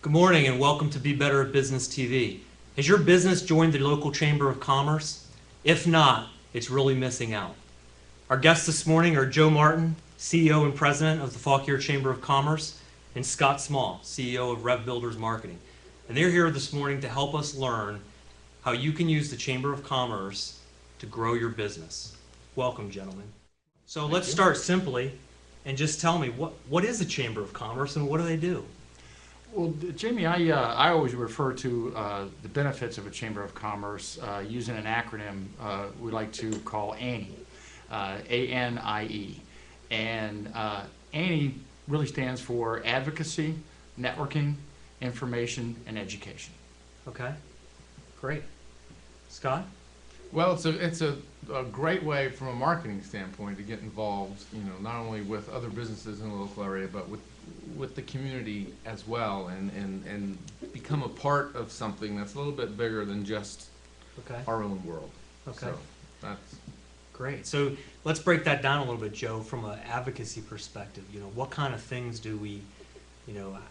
Good morning and welcome to Be Better at Business TV. Has your business joined the local Chamber of Commerce? If not, it's really missing out. Our guests this morning are Joe Martin, CEO and President of the Fauquier Chamber of Commerce, and Scott Small, CEO of Rev Builders Marketing. And they're here this morning to help us learn how you can use the Chamber of Commerce to grow your business. Welcome, gentlemen. So let's start simply and just tell me, what is the Chamber of Commerce and what do they do? Well, Jamie, I always refer to the benefits of a Chamber of Commerce using an acronym we like to call ANIE, A-N-I-E. And ANIE really stands for Advocacy, Networking, Information, and Education. Okay, great. Scott? Well, it's a great way from a marketing standpoint to get involved, not only with other businesses in the local area, but with the community as well, and become a part of something that's a little bit bigger than just our own world. Okay. So that's Great. So let's break that down a little bit, Joe, from an advocacy perspective. What kind of things do we,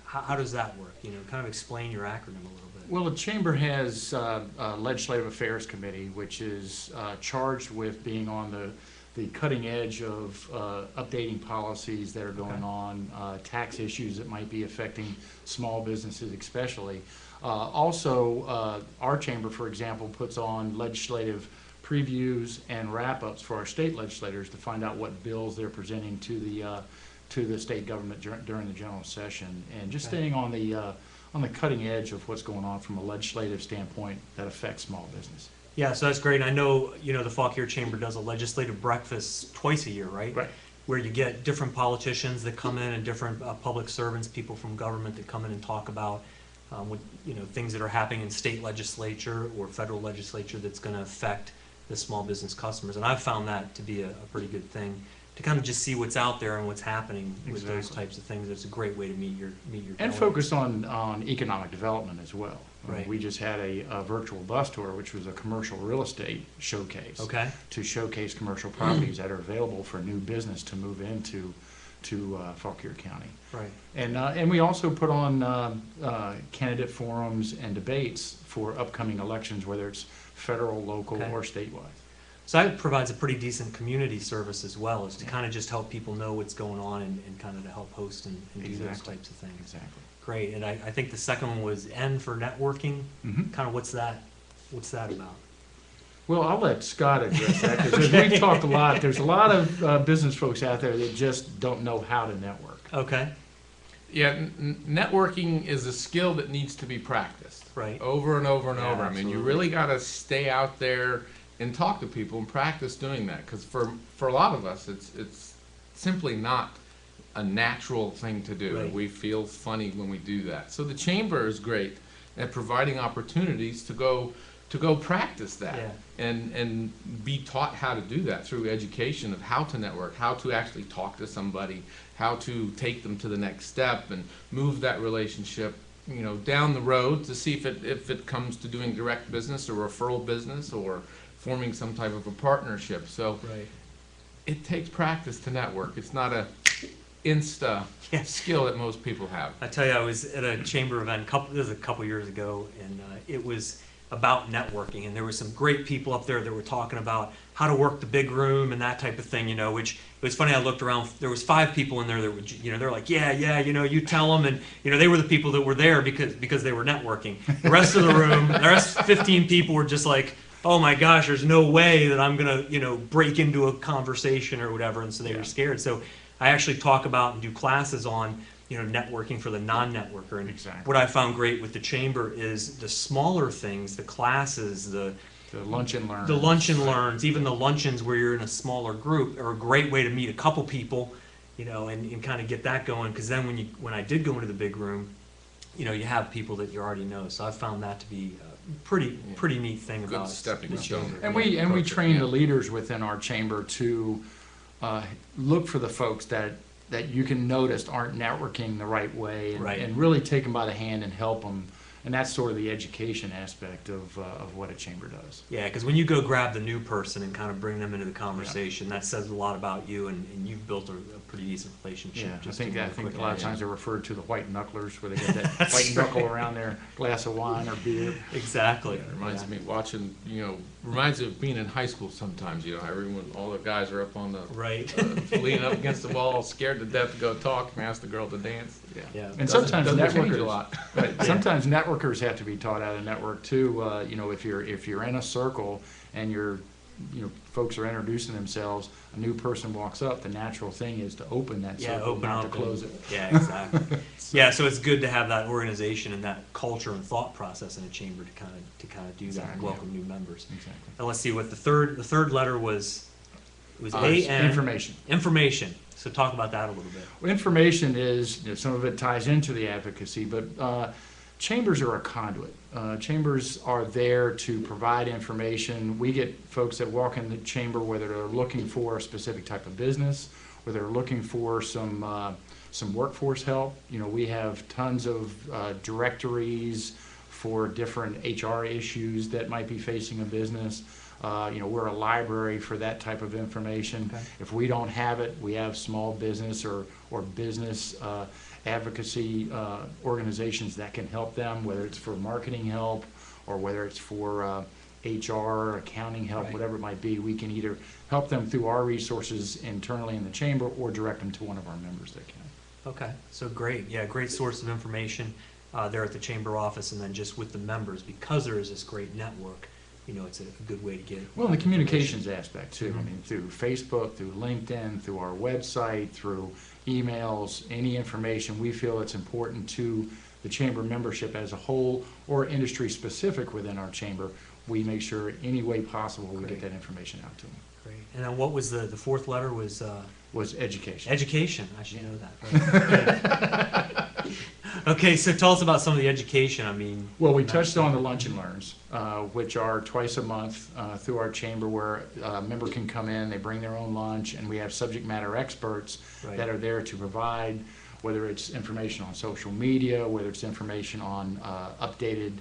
how does that work? Kind of explain your acronym a little bit. Well, the Chamber has a Legislative Affairs Committee, which is charged with being on the cutting edge of updating policies that are going on, tax issues that might be affecting small businesses especially. Also, our chamber, for example, puts on legislative previews and wrap-ups for our state legislators to find out what bills they're presenting to the state government during the general session, and just staying on the cutting edge of what's going on from a legislative standpoint that affects small business. Yeah, so that's great. I know, the Fauquier Chamber does a legislative breakfast twice a year, right? Right. Where you get different politicians that come in and different public servants, people from government that come in and talk about things that are happening in state legislature or federal legislature that's going to affect the small business customers. And I've found that to be a pretty good thing, to kind of just see what's out there and what's happening with those types of things. It's a great way to meet your And delegates. focus on economic development as well. Right. We just had a virtual bus tour, which was a commercial real estate showcase. Okay. To showcase commercial properties that are available for new business to move into Fauquier County. Right. And we also put on candidate forums and debates for upcoming elections, whether it's federal, local, or statewide. So that provides a pretty decent community service as well, is to kind of just help people know what's going on and kind of to help host and do those types of things. Exactly. Great. And I think the second one was N for networking. Mm-hmm. Kind of what's that about? Well, I'll let Scott address that, because we talked a lot. There's a lot of business folks out there that just don't know how to network. Okay. Yeah, networking is a skill that needs to be practiced. Right. Over and over and Yeah, over. I mean, you absolutely. really got to stay out there and talk to people and practice doing that, because for a lot of us, it's simply not a natural thing to do. Right. We feel funny when we do that. So the chamber is great at providing opportunities to go practice that, and be taught how to do that through education of how to network, how to actually talk to somebody, how to take them to the next step and move that relationship down the road to see if it comes to doing direct business or referral business or forming some type of a partnership. So it takes practice to network. It's not a insta skill that most people have. I tell you, I was at a chamber event this was a couple years ago, and it was about networking, and there were some great people up there that were talking about how to work the big room and that type of thing, which it was funny. I looked around, there was 5 people in there that would, they're like, yeah, you tell them, and they were the people that were there because they were networking. The rest of the room, the rest 15 people were just like, oh my gosh, there's no way that I'm gonna, break into a conversation or whatever, and so they were scared. So I actually talk about and do classes on networking for the non-networker. And what I found great with the chamber is the smaller things, the classes, the lunch and learn. The lunch and learns, even the luncheons where you're in a smaller group, are a great way to meet a couple people, and kind of get that going. Because then when I did go into the big room, you have people that you already know. So I found that to be a pretty neat thing Good about stepping the stone. chamber. And we train the leaders within our chamber to look for the folks that you can notice aren't networking the right way, and really take them by the hand and help them And that's sort of the education aspect of what a chamber does. Yeah, because when you go grab the new person and kind of bring them into the conversation, that says a lot about you, and you've built a pretty decent relationship. Yeah, I just think in a quick lot of action. times they're referred to the white knucklers, where they get that That's white right. knuckle around their glass of wine or beer. Exactly. It reminds Yeah. me watching, reminds me of being in high school sometimes, everyone, all the guys are up on the, Right. leaning up against the wall, scared to death to go talk and ask the girl to dance. Yeah. And sometimes Doesn't change a networkers, lot. right, sometimes networkers have to be taught how to network too. If you're in a circle and folks are introducing themselves, a new person walks up, the natural thing is to open that Yeah, circle, open not up to close and- it. Yeah, exactly. Yeah, so it's good to have that organization and that culture and thought process in a chamber to kind of do that and Exactly. welcome new members. Exactly. And let's see what the third letter was. It was It's A-N. information. Information. So talk about that a little bit. Well, information is, some of it ties into the advocacy, but chambers are a conduit. Chambers are there to provide information. We get folks that walk in the chamber whether they're looking for a specific type of business, whether they're looking for some workforce help. We have tons of directories for different HR issues that might be facing a business. We're a library for that type of information. Okay. If we don't have it, we have small business or business advocacy organizations that can help them, whether it's for marketing help or whether it's for HR, accounting help, Right. whatever it might be. We can either help them through our resources internally in the chamber or direct them to one of our members that can. Okay, so great. Yeah, great source of information there at the chamber office, and then just with the members, because there is this great network, it's a good way to get. Well, and the communications aspect too. I Mhm. mean, through Facebook, through LinkedIn, through our website, through emails, any information we feel it's important to the chamber membership as a whole or industry specific within our chamber, we make sure any way possible we Great. get that information out to them. Great. And then what was the fourth letter was Was education. education. I should know that. Right. Okay, so tell us about some of the education. I mean. Well, we touched on the lunch and learns, which are twice a month through our chamber where a member can come in, they bring their own lunch, and we have subject matter experts Right. that are there to provide, whether it's information on social media, whether it's information on updated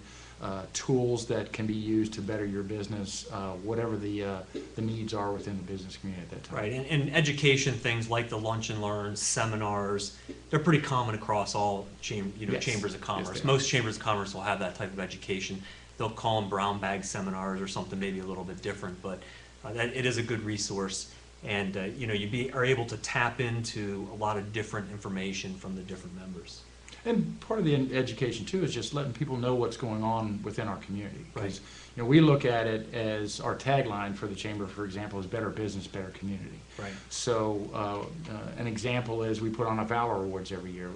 tools that can be used to better your business, whatever the needs are within the business community at that time. Right, and education things like the lunch and learns, seminars, they're pretty common across all Yes. chambers of commerce. Yes, they are. Most chambers of commerce will have that type of education. They'll call them brown bag seminars or something maybe a little bit different, but it is a good resource. And you are able to tap into a lot of different information from the different members. And part of the education too is just letting people know what's going on within our community. Right. Because we look at it as our tagline for the chamber, for example, is better business, better community. Right. So an example is we put on a Valor Awards every year.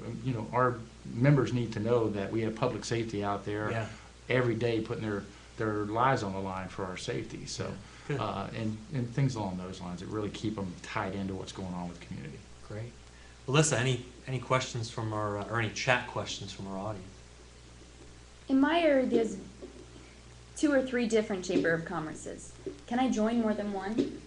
Our members need to know that we have public safety out there Yeah. every day putting their lives on the line for our safety. So Good. and things along those lines that really keep them tied into what's going on with the community. Great. Alyssa, any questions from our, or any chat questions from our audience? In my area, there's 2 or 3 different Chamber of Commerces. Can I join more than one?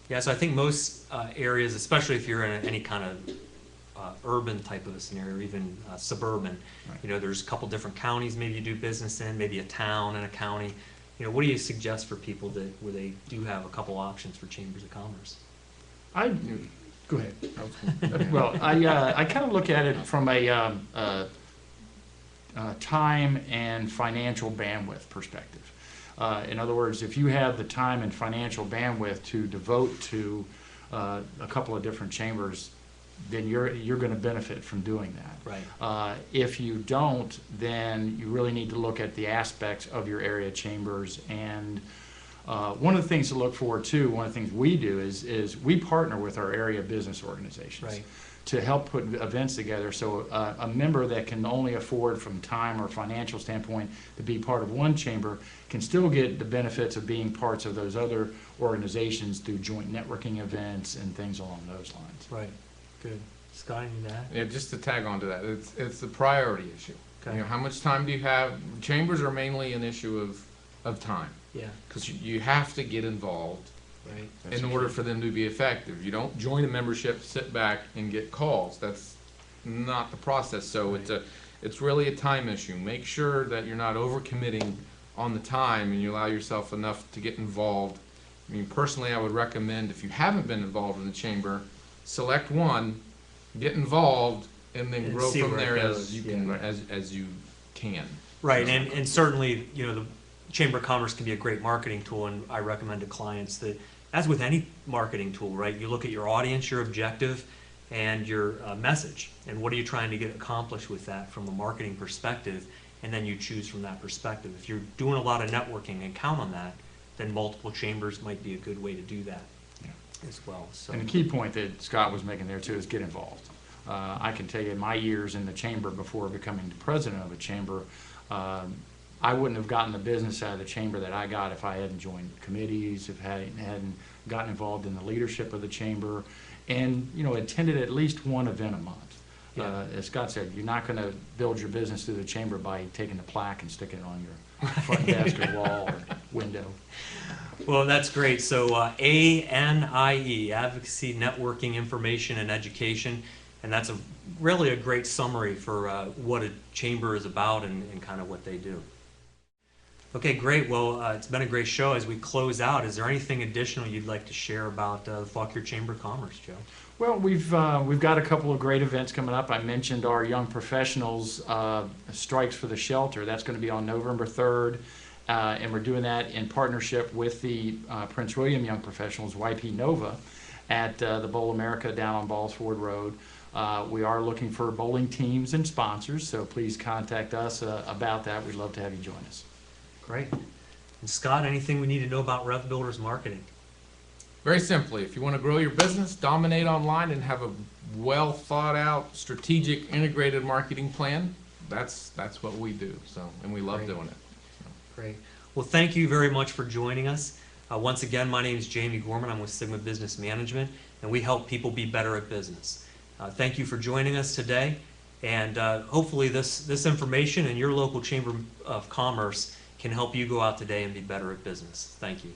Yeah, so I think most areas, especially if you're in any kind of urban type of a scenario, or even suburban, Right. there's a couple different counties maybe you do business in, maybe a town and a county. What do you suggest for people where they do have a couple options for chambers of commerce? Go ahead. Well, I kind of look at it from a time and financial bandwidth perspective. In other words, if you have the time and financial bandwidth to devote to a couple of different chambers, then you're going to benefit from doing that. Right. If you don't, then you really need to look at the aspects of your area chambers. And one of the things to look for too, one of the things we do is we partner with our area business organizations Right. to help put events together. So a member that can only afford from time or financial standpoint to be part of one chamber can still get the benefits of being parts of those other organizations through joint networking events and things along those lines. Right. Good. Scott, any of that? Yeah, just to tag on to that, it's the priority issue. Okay. How much time do you have? Chambers are mainly an issue of time, Yeah. because you have to get involved Right. That's in order for them to be effective. You don't join a membership, sit back and get calls. That's not the process. So Right. It's really a time issue. Make sure that you're not overcommitting on the time and you allow yourself enough to get involved. I mean, personally, I would recommend, if you haven't been involved in the chamber, select one, get involved, and then And grow see from where it there goes, as you yeah. can, as you can. Right, and certainly, you know, the Chamber of Commerce can be a great marketing tool, and I recommend to clients that, as with any marketing tool, right, you look at your audience, your objective, and your message, and what are you trying to get accomplished with that from a marketing perspective, and then you choose from that perspective. If you're doing a lot of networking and count on that, then multiple chambers might be a good way to do that as well, so. And the key point that Scott was making there too is get involved. I can tell you in my years in the chamber before becoming the president of a chamber, I wouldn't have gotten the business out of the chamber that I got if I hadn't joined committees, if I hadn't gotten involved in the leadership of the chamber, and, you know, attended at least one event a month. Yeah. As Scott said, you're not going to build your business through the chamber by taking the plaque and sticking it on your front desk or wall or window. Well, that's great. So ANIE, Advocacy, Networking, Information, and Education. And that's really a great summary for what a chamber is about and kind of what they do. Okay, great. Well, it's been a great show. As we close out, is there anything additional you'd like to share about the Fauquier Chamber of Commerce, Joe? Well, we've got a couple of great events coming up. I mentioned our Young Professionals Strikes for the Shelter. That's going to be on November 3rd, and we're doing that in partnership with the Prince William Young Professionals, YP Nova, at the Bowl America down on Ballsford Road. We are looking for bowling teams and sponsors, so please contact us about that. We'd love to have you join us. Great. And Scott, anything we need to know about Rev Builders marketing? Very simply, if you want to grow your business, dominate online, and have a well thought out, strategic, integrated marketing plan, that's what we do. So, and we love Great. doing it. Great. Well, thank you very much for joining us. Once again, my name is Jamie Gorman. I'm with Sigma Business Management, and we help people be better at business. Thank you for joining us today, and hopefully this information in your local Chamber of Commerce can help you go out today and be better at business. Thank you.